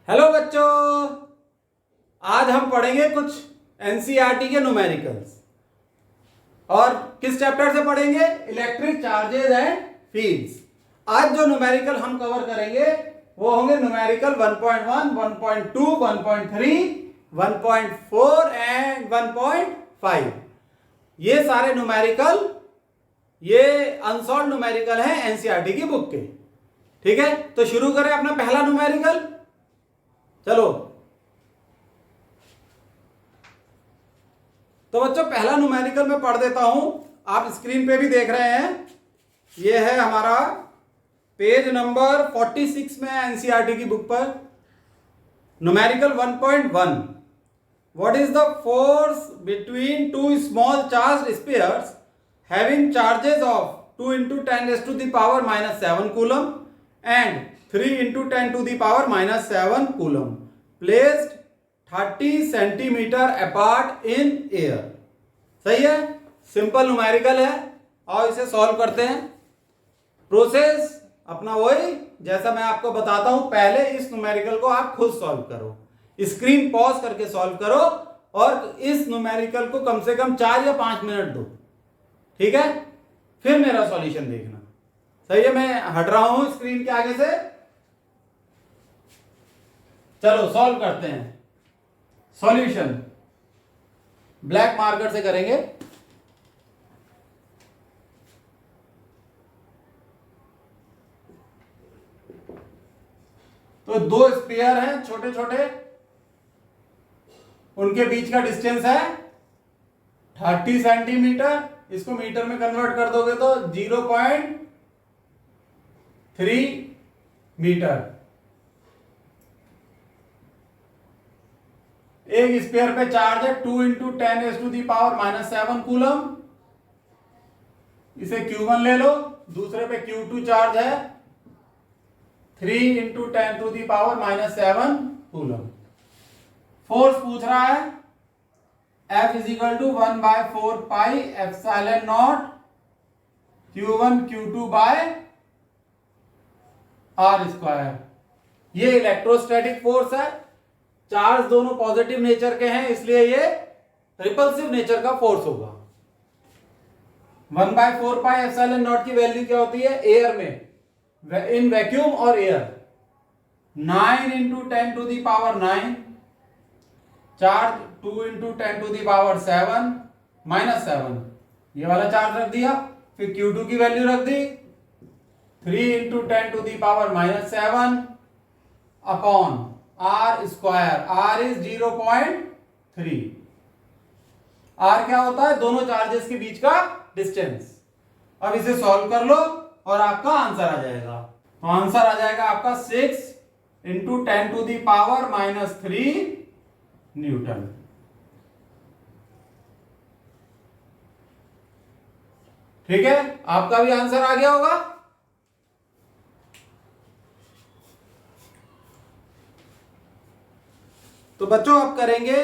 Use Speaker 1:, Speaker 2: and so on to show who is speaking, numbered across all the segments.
Speaker 1: Hello बच्चों, आज हम पढ़ेंगे कुछ एनसीईआरटी के न्यूमेरिकल्स। और किस चैप्टर से पढ़ेंगे? Electric charges and fields. आज जो न्यूमेरिकल हम कवर करेंगे वो होंगे न्यूमेरिकल 1.1, 1.2, 1.3, 1.4 एंड 1.5। ये सारे न्यूमेरिकल ये अनसॉल्व न्यूमेरिकल हैं एनसीईआरटी की बुक के। ठीक है, तो शुरू करें अपना पहला न्यूमेरिकल। चलो तो बच्चों पहला न्यूमेरिकल मैं पढ़ देता हूं, आप स्क्रीन पे भी देख रहे हैं। ये है हमारा पेज नंबर 46 में एनसीईआरटी की बुक पर। Numerical 1.1, what is the force between two small charge spheres having charges of 2 × 10⁻⁻7 coulomb and 3 × 10⁻⁻7 coulomb placed 30 centimetre apart in air. सही है, सिंपल न्यूमेरिकल है और इसे सॉल्व करते हैं। प्रोसेस अपना वही जैसा मैं आपको बताता हूं। पहले इस न्यूमेरिकल को आप खुद सॉल्व करो, स्क्रीन पॉज करके सॉल्व करो और इस न्यूमेरिकल को कम से कम 4 या 5 मिनट दो। ठीक है, फिर मेरा सॉल्यूशन देखना। सही है, मैं हट रहा हूं स्क्रीन के आगे से। चलो सॉल्व करते हैं। सॉल्यूशन ब्लैक मार्कर से करेंगे। तो दो स्फीयर हैं छोटे छोटे, उनके बीच का डिस्टेंस है 30 सेंटीमीटर। इसको मीटर में कन्वर्ट कर दोगे तो 0.3 मीटर। एक स्फीयर पे चार्ज है 2 × 10⁻⁻7 कूलम, इसे Q1 ले लो। दूसरे पे Q2 चार्ज है 3 × 10⁻⁻7 कूलम। फोर्स पूछ रहा है F = 1/4 pi epsilon naught Q1 Q2/r²। ये इलेक्ट्रोस्टैटिक फोर्स है। चार्ज दोनों पॉजिटिव नेचर के हैं, इसलिए ये रिपल्सिव नेचर का फोर्स होगा। 1/4 pi epsilon naught की वैल्यू क्या होती है एयर में, इन वैक्यूम और एयर? 9 × 10⁻9, चार्ज 2 × 10⁻7 -7, ये वाला चार्ज रख दिया। फिर Q2 की वैल्यू रख दी 3 × 10⁻7 upon r²। r is 0.3। r क्या होता है? दोनों चार्जेस के बीच का डिस्टेंस। अब इसे सॉल्व कर लो और आपका आंसर आ जाएगा। तो आंसर आ जाएगा आपका 6 × 10⁻³ न्यूटन। ठीक है, आपका भी आंसर आ गया होगा। तो बच्चों अब करेंगे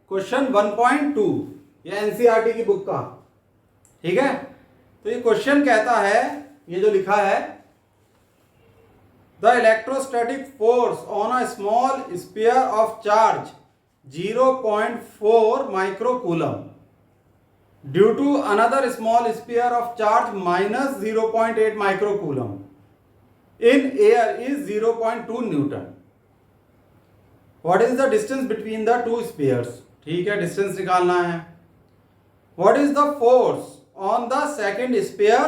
Speaker 1: क्वेश्चन 1.2, ये एनसीईआरटी की बुक का। ठीक है, तो ये क्वेश्चन कहता है, ये जो लिखा है, the electrostatic force on a small sphere of charge 0.4 microcoulomb due to another small sphere of charge -0.8 microcoulomb in air is 0.2 newton. What is the distance between the two spheres? ठीक है, distance निकालना है। What is the force on the second sphere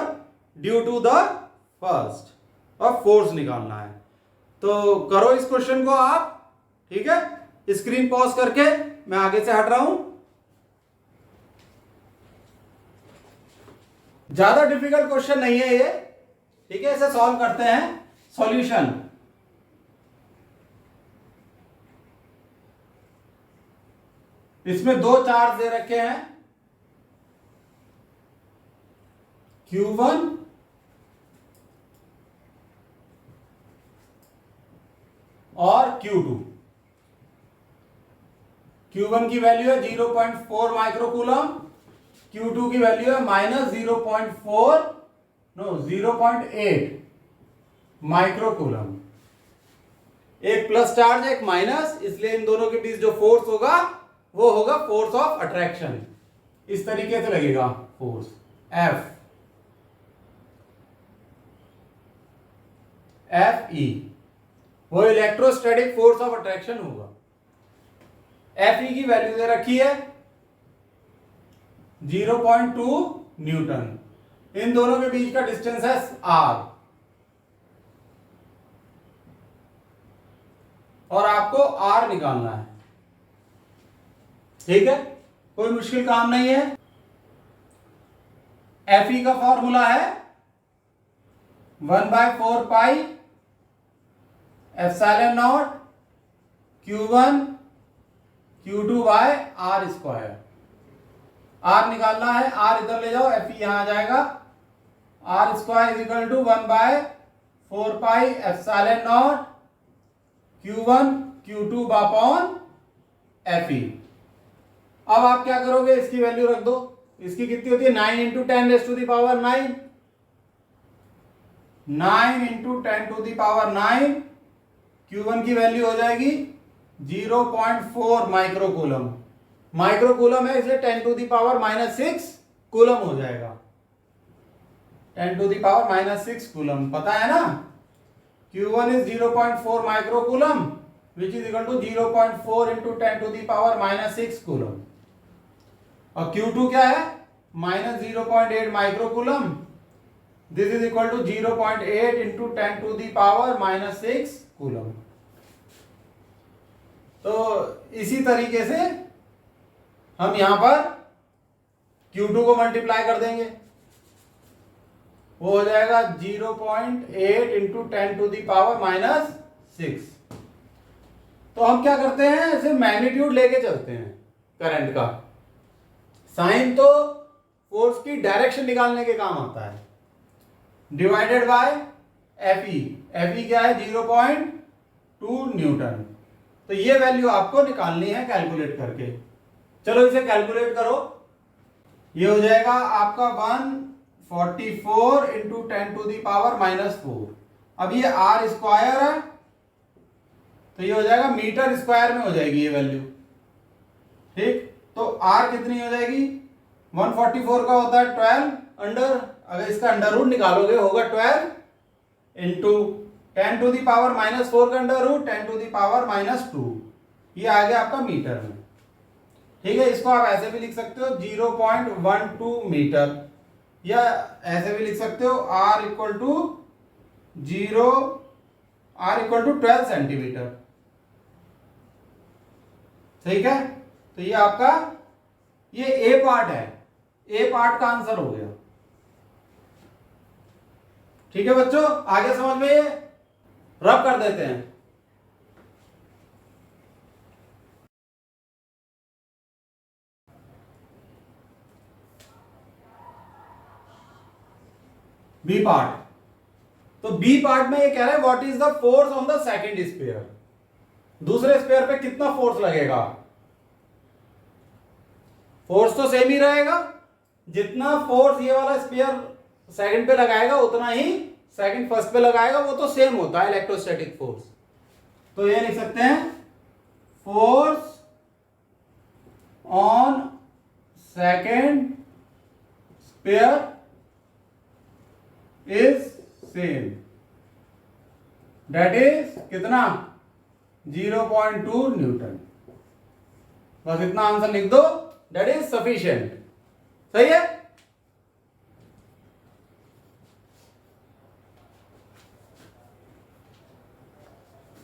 Speaker 1: due to the first? अब force निकालना है। तो करो इस क्वेश्चन को आप। ठीक है, स्क्रीन पॉज करके मैं आगे से हट रहा हूं। ज्यादा डिफिकल्ट क्वेश्चन नहीं है ये। ठीक है, इसे सॉल्व करते हैं। सॉल्यूशन इसमें दो चार्ज दे रखे हैं Q1 और Q2। Q1 की वैल्यू है 0.4 माइक्रोकूलम, Q2 की वैल्यू है -0.8 माइक्रोकूलम। एक प्लस चार्ज एक माइनस, इसलिए इन दोनों के बीच जो फोर्स होगा वो होगा फोर्स ऑफ अट्रैक्शन। इस तरीके से लगेगा फोर्स एफ, एफ ई, वो इलेक्ट्रोस्टैटिक फोर्स ऑफ अट्रैक्शन होगा। एफ ई की वैल्यू दे रखी है 0.2 न्यूटन। इन दोनों के बीच का डिस्टेंस है आर, और आपको आर निकालना है। ठीक है, कोई मुश्किल काम नहीं है। एफ ई का फॉर्मूला है 1/4 pi epsilon naught Q1 Q2 by r square. R निकालना है, आर इधर ले जाओ, एफ ई यहां आ जाएगा। R square is equal to 1/4 pi epsilon naught Q1 Q2 upon F e. अब आप क्या करोगे, इसकी वैल्यू रख दो। इसकी कितनी होती है 9 into 10 raise to the power 9, 9 into 10 to the power 9। Q1 की वैल्यू हो जाएगी 0.4 माइक्रोकूलम। माइक्रोकूलम है इसलिए 10 टू द पावर -6 कूलम हो जाएगा। 10 टू द पावर -6 कूलम, पता है ना। Q1 is 0.4 microcoulomb which is equal to 0.4 into 10 to the power -6 coulomb. और Q2 क्या है -0.8 microcoulomb, this is equal to 0.8 into 10 to the power -6 coulomb. तो इसी तरीके से हम यहां पर Q2 को मल्टीप्लाई कर देंगे, वो हो जाएगा 0.8 into 10 to the power -6। तो हम क्या करते हैं, ऐसे मैग्नीट्यूड लेके चलते हैं करंट का। साइन तो फोर्स की डायरेक्शन निकालने के काम आता है, divided by F E. F E क्या है 0.2 न्यूटन। तो ये वैल्यू आपको निकालनी है कैलकुलेट करके। चलो इसे कैलकुलेट करो। ये हो जाएगा आपका 144 इंटू 10 टू दी पावर -4। अब ये आर स्क्वायर है तो ये हो जाएगा मीटर स्क्वायर में हो जाएगी ये वैल्यू। ठीक, तो आर कितनी हो जाएगी 144 का होता है 12 अंडर, अगर इसका अंडर रूट निकालोगे होगा 12 इंटू 10 टू दी पावर -4 का under root 10 to the power -2। ये आ गया आपका मीटर में। ठीक है, इसको आप ऐसे भी लिख सकते हो 0.12 मीटर, या ऐसे भी लिख सकते हो r इक्वल टू 12 सेंटीमीटर। ठीक है, तो ये आपका ये ए पार्ट है, ए पार्ट का आंसर हो गया। ठीक है बच्चों, आगे समझ में ये रब कर देते हैं। बी पार्ट, तो बी पार्ट में ये कह रहा है what is the force on the second sphere. दूसरे स्पेयर पे कितना फोर्स लगेगा। फोर्स तो सेम ही रहेगा, जितना फोर्स ये वाला स्पेयर सेकंड पे लगाएगा उतना ही सेकंड फर्स्ट पे लगाएगा, वो तो सेम होता है इलेक्ट्रोस्टैटिक फोर्स। तो ये लिख सकते हैं force on second spare is same, that is कितना 0.2 न्यूटन। बस इतना आंसर लिख दो, दैट इज सफिशिएंट। सही है।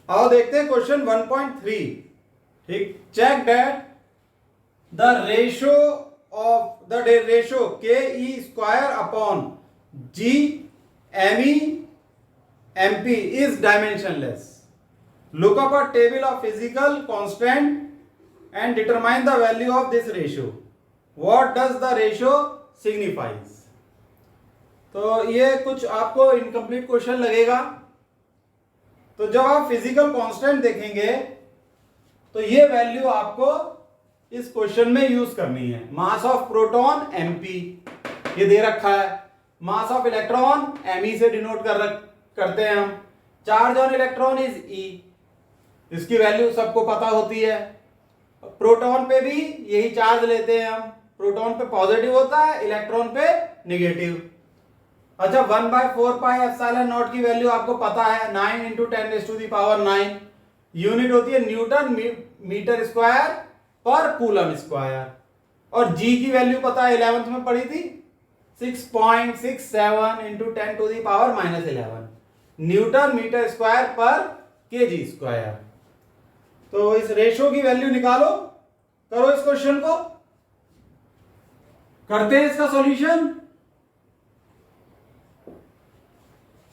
Speaker 1: आओ देखते हैं क्वेश्चन 1.3। ठीक, check that the ratio of the ratio के e square upon G M E M P is dimensionless. Look up a table of physical constant and determine the value of this ratio. What does the ratio signifies? तो ये कुछ आपको incomplete question लगेगा। तो जब आप physical constant देखेंगे तो ये वैल्यू आपको इस क्वेश्चन में यूज करनी है। मास ऑफ प्रोटॉन mp ये दे रखा है, मास ऑफ इलेक्ट्रॉन me से डिनोट करते हैं हम। Charge on electron is e, इसकी वैल्यू सबको पता होती है। प्रोटॉन पे भी यही चार्ज लेते हैं हम, प्रोटॉन पे पॉजिटिव होता है, इलेक्ट्रॉन पे नेगेटिव। अच्छा 1/4πε0 की वैल्यू आपको पता है, 9 × 10⁻⁹ यूनिट होती है न्यूटन मीटर स्क्वायर पर कूलम स्क्वायर। और जी की वैल्यू पता है, 11th में पढ़ी थी, 6.67 × 10⁻⁻11 न्यूटन मीटर स्क्वायर पर केजी स्क्वायर। तो इस रेशो की वैल्यू निकालो, करो इस क्वेश्चन को, करते हैं इसका सॉल्यूशन।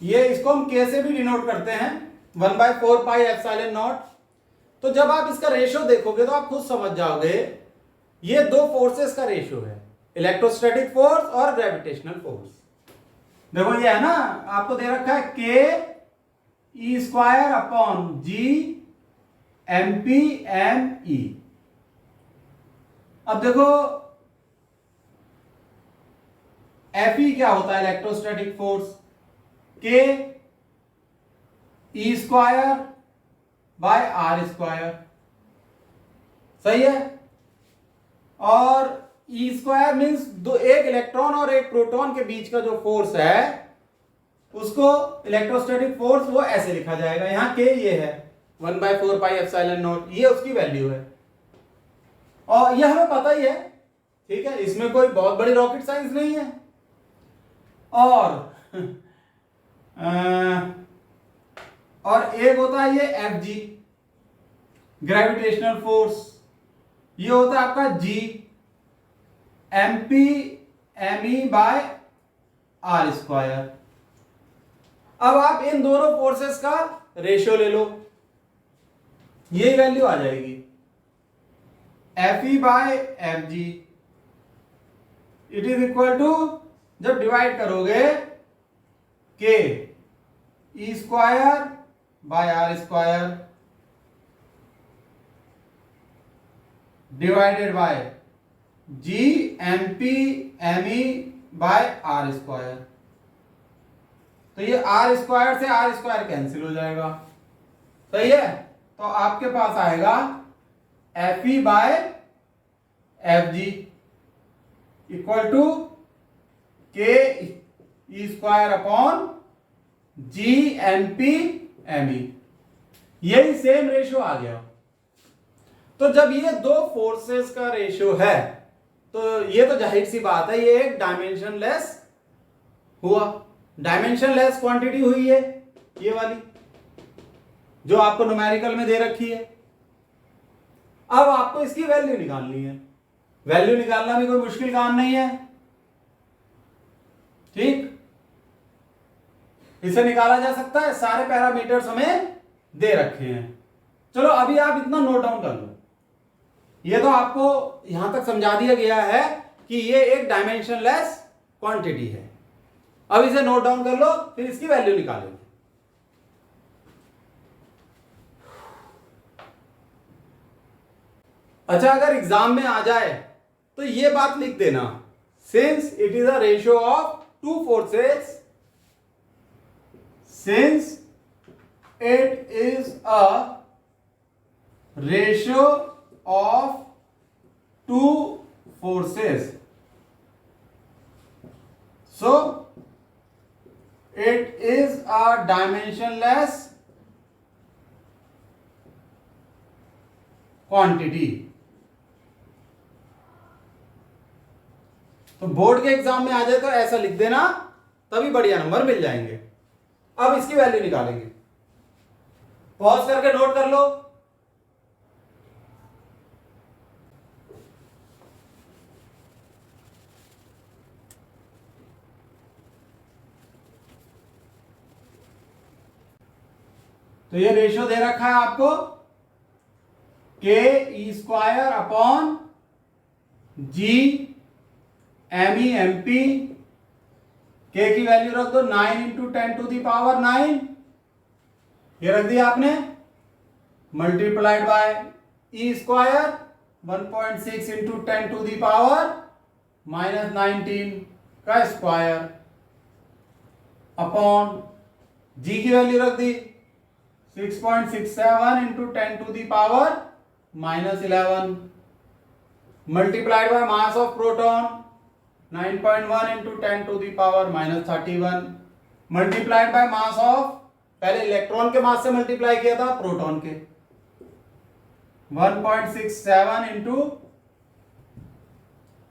Speaker 1: ये इसको हम के से भी डिनोट करते हैं, 1/4πε0। तो जब आप इसका रेशो देखोगे तो आप खुद समझ जाओगे, ये दो फोर्सेस का रेशो है, इलेक्ट्रोस्टैटिक फोर्स और ग्रेविटेशनल फोर्स। देखो ये है ना, आपको दे रखा है Ke²/G MP अब देखो Fe क्या होता है, इलेक्ट्रोस्टैटिक फोर्स, Ke²/R², सही है। और E² मीन्स एक इलेक्ट्रॉन और एक प्रोटॉन के बीच का जो फोर्स है उसको इलेक्ट्रोस्टैटिक फोर्स वो ऐसे लिखा जाएगा, यहां के ये है 1/4πε0, ये उसकी वैल्यू है। और यह हमें पता ही है, ठीक है, इसमें कोई बहुत बड़ी रॉकेट साइंस नहीं है। और एक होता है ये Fg ग्रेविटेशनल फोर्स, ये होता है आपका G MP/me/r²। अब आप इन दोनों फोर्सेस का रेशियो ले लो, ये वैल्यू आ जाएगी Fe/Fg it is equal to, जब डिवाइड करोगे Ke²/R² divided by G MP/me/r²। तो ये R² से R² कैंसिल हो जाएगा, सही है। तो आपके पास आएगा Fe/Fg equal to Ke²/G MP/me, यही सेम रेशियो आ गया। तो जब ये दो फोर्सेस का रेशियो है तो ये तो जाहिर सी बात है, ये एक डायमेंशनलेस हुआ, डायमेंशनलेस क्वांटिटी हुई है ये वाली जो आपको न्यूमेरिकल में दे रखी है। अब आपको इसकी वैल्यू निकालनी है, वैल्यू निकालना भी कोई मुश्किल काम नहीं है, ठीक, इसे निकाला जा सकता है, सारे पैरामीटर्स हमें दे रखे हैं। चलो अभी आप इतना नोट डाउन कर लो, ये तो आपको यहां तक समझा दिया गया है कि ये एक डायमेंशनलेस क्वांटिटी है। अब इसे नोट डाउन कर लो, फिर इसकी वैल्यू निकालेंगे। अच्छा अगर एग्जाम में आ जाए तो ये बात लिख देना, since it is a ratio of two forces, since it is a ratio of two forces, so it is a dimensionless quantity। तो बोर्ड के एग्जाम में आ जाए तो ऐसा लिख देना, तभी बढ़िया नंबर मिल जाएंगे। अब इसकी वैल्यू निकालेंगे, पॉज करके नोट कर लो। तो ये रेशियो दे रखा है आपको, Ke²/G MEMP, के की वैल्यू रख दो 9 × 10⁹ ये रख दिया आपने, मल्टीप्लाइड बाय E² 1.6 × 10⁻⁻19 का स्क्वायर अपॉन G की वैल्यू रख दी 6.67 into 10 to the power minus 11 multiplied by mass of proton 9.1 into 10 to the power minus 31 multiplied by mass of, पहले इलेक्ट्रॉन के मास से मल्टीप्लाई किया था प्रोटॉन के, 1.67 into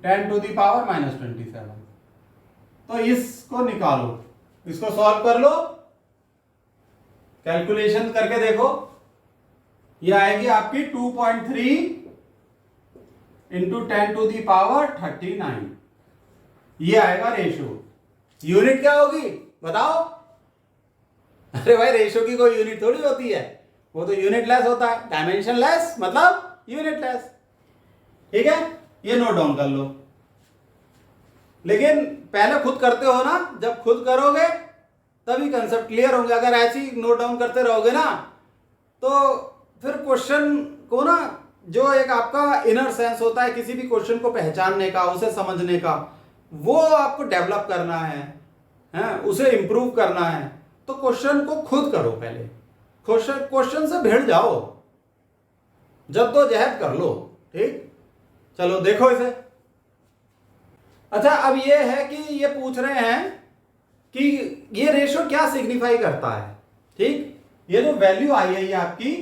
Speaker 1: 10 to the power minus 27। तो इसको निकालो, इसको सॉल्व कर लो, कैलकुलेशन करके देखो, ये आएगी आपकी 2.3 इंटू 10 टू दी पावर 39, ये आएगा रेशो। यूनिट क्या होगी बताओ? अरे भाई रेशो की कोई यूनिट थोड़ी होती है, वो तो यूनिट लेस होता है, डायमेंशन लेस मतलब यूनिट लेस। ठीक है, ये नोट डाउन कर लो। लेकिन पहले खुद करते हो ना, जब खुद करोगे तभी कंसेप्ट क्लियर होंगे। अगर ऐसे ही नोट डाउन करते रहोगे ना तो फिर क्वेश्चन को ना, जो एक आपका इनर सेंस होता है किसी भी क्वेश्चन को पहचानने का, उसे समझने का, वो आपको डेवलप करना है, उसे इंप्रूव करना है। तो क्वेश्चन को खुद करो, पहले क्वेश्चन से भिड़ जाओ, जद्दोजहद कर लो। ठीक, चलो देखो इसे। अच्छा, अब ये है कि ये पूछ रहे हैं कि ये रेशो क्या सिग्निफाई करता है। ठीक, ये जो वैल्यू आई है ये आपकी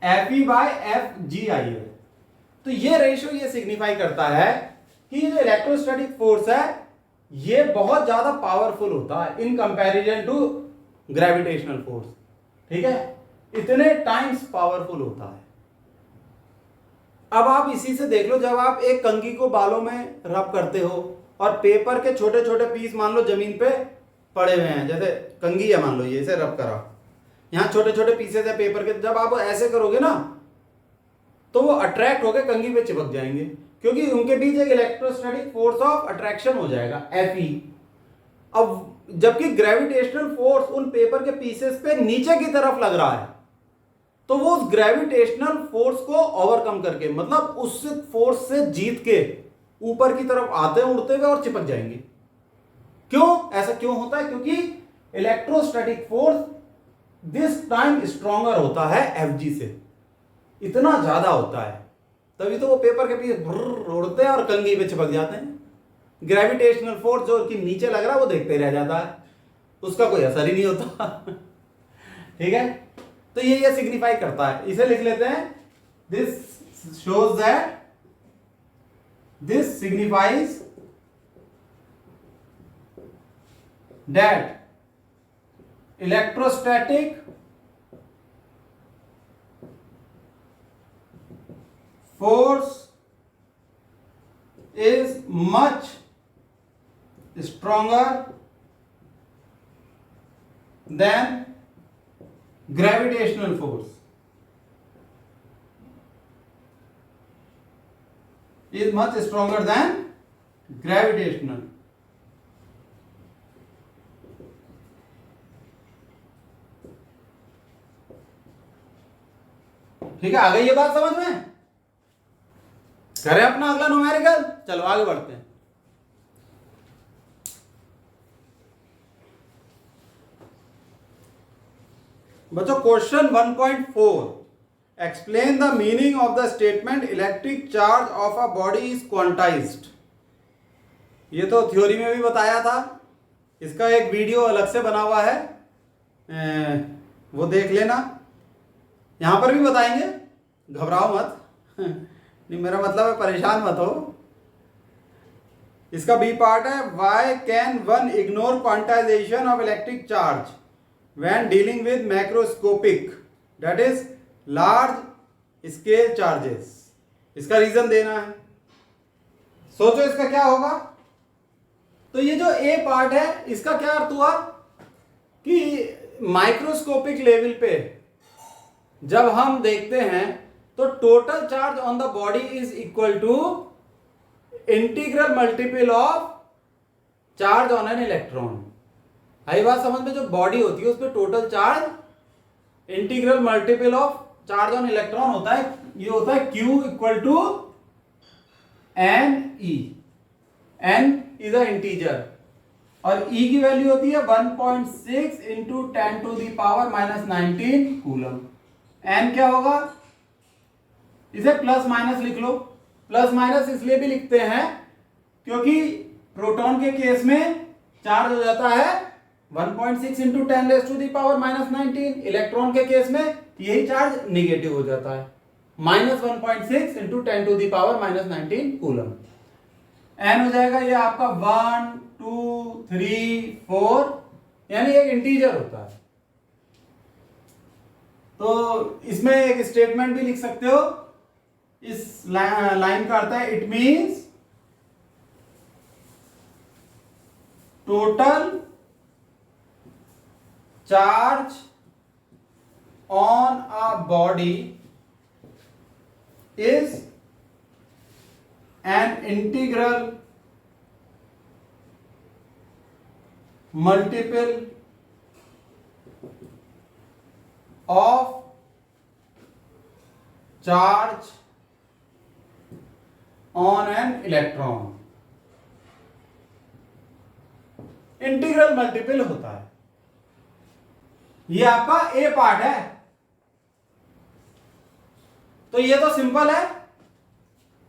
Speaker 1: Fe बाय एफ जी आई है। तो ये रेशो ये सिग्निफाई करता है कि जो इलेक्ट्रोस्टैटिक फोर्स है ये बहुत ज्यादा पावरफुल होता है in comparison to gravitational force. ठीक है, इतने टाइम्स पावरफुल होता है। अब आप इसी से देख लो, जब आप एक कंघी को बालों में रब करते हो और पेपर के छोटे छोटे पीस मान लो जमीन पे पड़े हुए हैं, जैसे कंघी है मान लो, ये इसे रब करा, यहाँ छोटे छोटे पीसेस है पेपर के, जब आप ऐसे करोगे ना तो वो अट्रैक्ट होकर कंघी पे चिपक जाएंगे, क्योंकि उनके बीच एक इलेक्ट्रोस्टैटिक फोर्स ऑफ अट्रैक्शन हो जाएगा Fe। अब जबकि ग्रेविटेशनल फोर्स उन पेपर के पीसेस पे नीचे की तरफ लग रहा है, तो वो उस ग्रेविटेशनल फोर्स को ओवरकम करके, मतलब उस फोर्स से जीत के ऊपर की तरफ आते हैं उड़ते हुए और चिपक जाएंगे। क्यों ऐसा क्यों होता है? क्योंकि electrostatic force this time stronger होता है Fg से, इतना ज्यादा होता है, तभी तो वो पेपर के पीछे उड़ते हैं और कंघी पे चिपक जाते हैं। ग्रेविटेशनल फोर्स जो कि नीचे लग रहा है वो देखते रह जाता है, उसका कोई असर ही नहीं होता। ठीक है, तो ये सिग्निफाई करता है, इसे लिख लेते हैं। This shows that, this signifies that electrostatic force is much stronger than gravitational force, is much stronger than gravitational। ठीक है, आ गई ये बात समझ में? करें अपना अगला न्यूमेरिकल, चलो आगे बढ़ते हैं। बच्चों question 1.4, explain the meaning of the statement electric charge of a body is quantized. ये तो थ्योरी में भी बताया था, इसका एक वीडियो अलग से बना हुआ है, वो देख लेना। यहां पर भी बताएंगे, घबराओ मत। नहीं, मेरा मतलब है परेशान मत हो। इसका बी पार्ट है, why can one ignore quantization of electric charge when dealing with macroscopic that is large scale charges. इसका रीजन देना है। सोचो इसका क्या होगा। तो ये जो ए पार्ट है इसका क्या अर्थ हुआ कि माइक्रोस्कोपिक लेवल पे जब हम देखते हैं तो total charge on the body is equal to integral multiple of charge on an electron. आई बात समझ में? जो बॉडी होती है उस पर total charge integral multiple of charge on electron होता है, ये होता है Q equal to n e. N is a integer, और E की वैल्यू होती है 1.6 इंटू 10⁻⁻19 कूलम। N क्या होगा, इसे प्लस माइनस लिख लो। प्लस माइनस इसलिए भी लिखते हैं क्योंकि प्रोटॉन के केस में चार्ज हो जाता है 1.6 इंटू 10⁻⁻19। इलेक्ट्रॉन के केस में यही चार्ज निगेटिव हो जाता है, -1.6 इंटू 10⁻⁻19 कूलम। एन हो जाएगा ये आपका 1 2 3 4, यानी एक इंटीजर होता है। तो इसमें एक स्टेटमेंट भी लिख सकते हो, इस लाइन का अर्थ है it means total charge on a body is an integral multiple of charge on an electron। Integral multiple होता है। ये आपका ए पार्ट है। तो ये तो सिंपल है,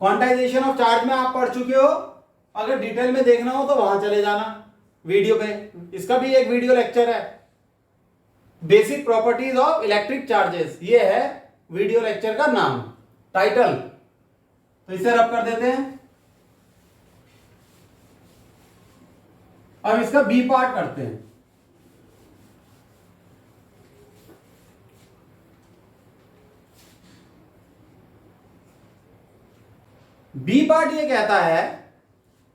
Speaker 1: क्वांटाइजेशन ऑफ चार्ज में आप पढ़ चुके हो। अगर डिटेल में देखना हो तो वहां चले जाना वीडियो पे, इसका भी एक वीडियो लेक्चर है, basic properties of electric charges, ये है वीडियो लेक्चर का नाम, टाइटल। तो इसे रब कर देते हैं। अब इसका बी पार्ट करते हैं। बी पार्ट ये कहता है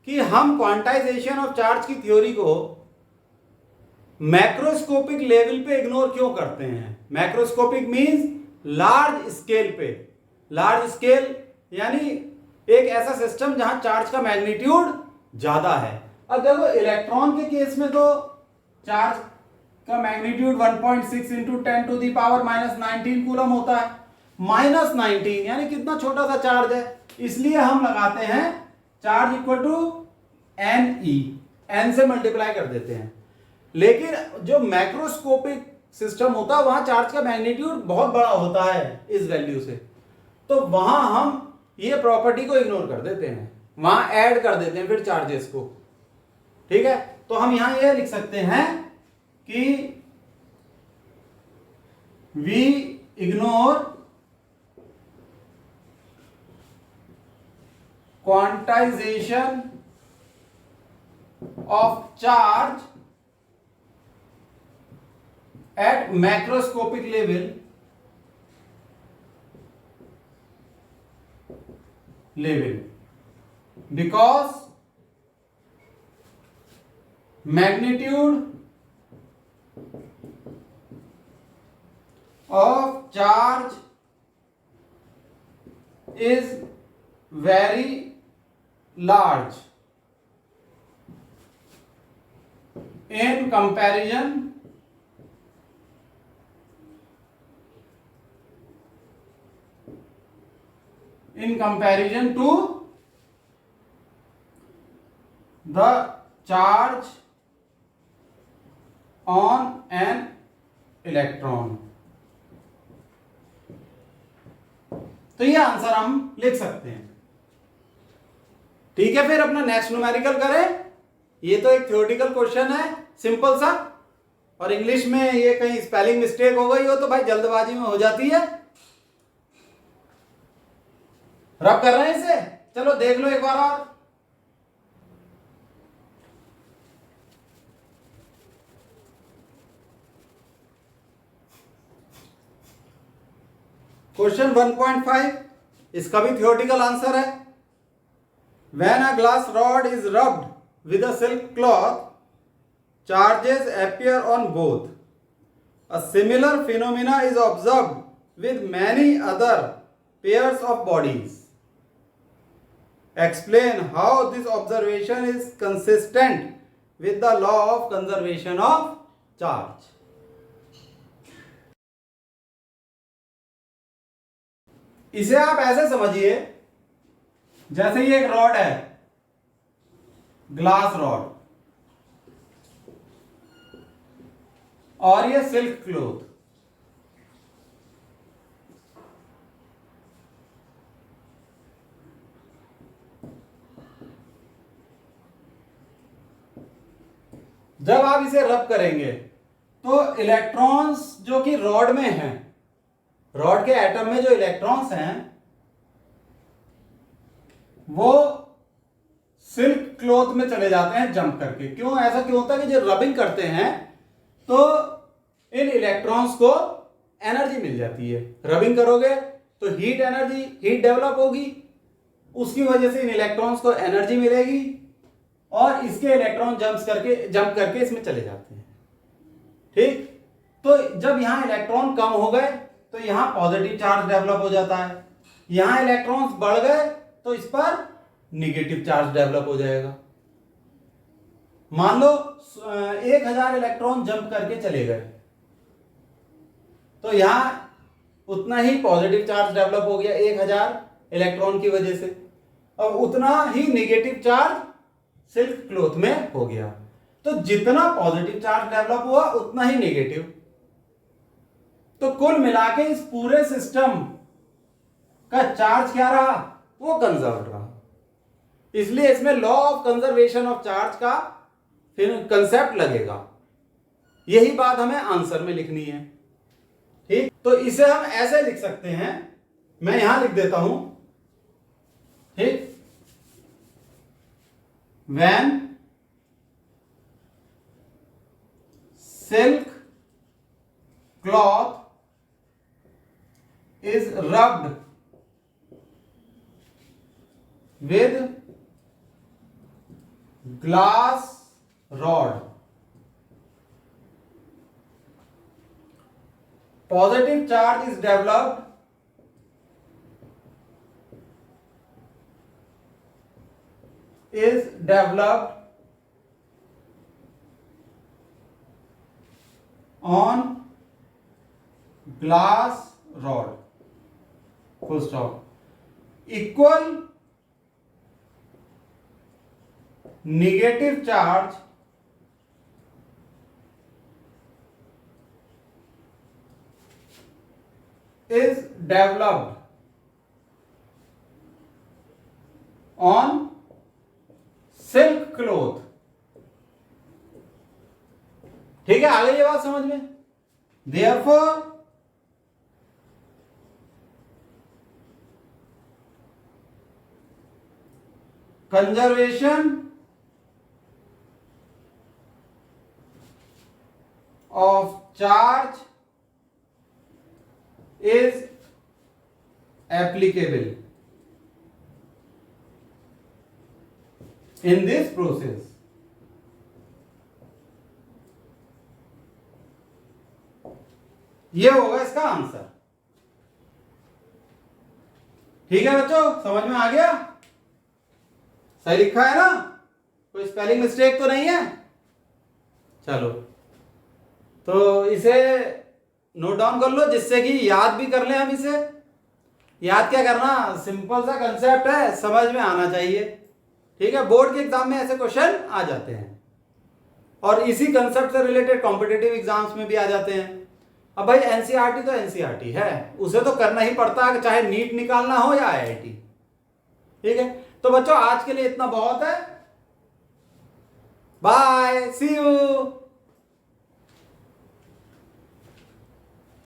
Speaker 1: कि हम क्वांटाइजेशन ऑफ चार्ज की थ्योरी को मैक्रोस्कोपिक लेवल पे इग्नोर क्यों करते हैं। मैक्रोस्कोपिक मींस लार्ज स्केल पे। लार्ज स्केल यानी एक ऐसा सिस्टम जहां चार्ज का मैग्नीट्यूड ज्यादा है। अब देखो इलेक्ट्रॉन के केस में तो चार्ज का मैग्नीट्यूड 1.6 इंटू 10⁻⁻19 कूलम होता है। -19 यानी कितना छोटा सा चार्ज है, इसलिए हम लगाते हैं charge equal to n e, एन से मल्टीप्लाई कर देते हैं। लेकिन जो मैक्रोस्कोपिक सिस्टम होता है वहां चार्ज का मैग्नीट्यूड बहुत बड़ा होता है इस वैल्यू से, तो वहां हम ये प्रॉपर्टी को इग्नोर कर देते हैं, वहां ऐड कर देते हैं फिर चार्जेस को। ठीक है, तो हम यहां ये लिख सकते हैं कि we ignore quantization of charge at macroscopic level because magnitude of charge is very large in comparison to the charge on an electron। तो ये आंसर हम लिख सकते हैं। ठीक है, फिर अपना नेक्स्ट न्यूमेरिकल करें। ये तो एक थ्योरेटिकल क्वेश्चन है सिंपल सा, और इंग्लिश में ये कहीं स्पेलिंग मिस्टेक हो गई हो तो भाई जल्दबाजी में हो जाती है। रब कर रहे हैं इसे, चलो देख लो एक बार और। क्वेश्चन 1.5, इसका भी थ्योरेटिकल आंसर है। When a glass rod is rubbed with a silk cloth, charges appear on both. A similar phenomena is observed with many other pairs of bodies. Explain how this observation is consistent with the law of conservation of charge. इसे आप ऐसे समझिए जैसे ये एक rod है, glass rod, और ये सिल्क क्लॉथ। जब आप इसे रब करेंगे तो इलेक्ट्रॉन्स जो कि रॉड में हैं, रॉड के एटम में जो इलेक्ट्रॉन्स हैं वो सिल्क क्लॉथ में चले जाते हैं जंप करके। क्यों ऐसा क्यों होता है कि जब रबिंग करते हैं तो इन इलेक्ट्रॉन्स को एनर्जी मिल जाती है। रबिंग करोगे तो हीट एनर्जी, हीट डेवलप होगी, उसकी वजह से इन इलेक्ट्रॉन्स को एनर्जी मिलेगी और इसके इलेक्ट्रॉन जंप करके इसमें चले जाते हैं। ठीक, तो जब यहां इलेक्ट्रॉन कम हो गए तो यहां पॉजिटिव चार्ज डेवलप हो जाता है, यहां इलेक्ट्रॉन्स बढ़ गए तो इस पर निगेटिव चार्ज डेवलप हो जाएगा। मान लो 1000 इलेक्ट्रॉन जंप करके चले गए तो यहां उतना ही पॉजिटिव चार्ज डेवलप हो गया 1000 इलेक्ट्रॉन की वजह से, और उतना ही निगेटिव चार्ज सिल्क क्लॉथ में हो गया। तो जितना पॉजिटिव चार्ज डेवलप हुआ उतना ही नेगेटिव। तो कुल मिला के इस पूरे सिस्टम का चार्ज क्या रहा, वो कंजर्व रहा। इसलिए इसमें law of conservation of charge का फिर कंसेप्ट लगेगा। यही बात हमें आंसर में लिखनी है। ठीक, तो इसे हम ऐसे लिख सकते हैं, मैं यहां लिख देता हूं। ठीक, when silk cloth is rubbed with glass rod, positive charge is developed on glass rod, full stop. Equal negative charge is developed on silk cloth. ठीक है, आगे ये बात समझ में। Therefore conservation of charge is applicable in this process। ये होगा इसका आंसर। ठीक है बच्चों, समझ में आ गया? सही लिखा है ना? कोई स्पेलिंग मिस्टेक तो नहीं है? चलो, तो इसे नोट डाउन कर लो जिससे कि याद भी कर लें हम इसे। याद क्या करना, सिंपल सा कंसेप्ट है, समझ में आना चाहिए। ठीक है, बोर्ड के एग्जाम में ऐसे क्वेश्चन आ जाते हैं और इसी कंसेप्ट से रिलेटेड कॉम्पिटिटिव एग्जाम्स में भी आ जाते हैं। अब भाई एनसीईआरटी तो एनसीईआरटी है, उसे तो करना ही पड़ता है, चाहे नीट निकालना हो या आईआईटी। ठीक है, तो बच्चों आज के लिए इतना बहुत है। Bye, see you.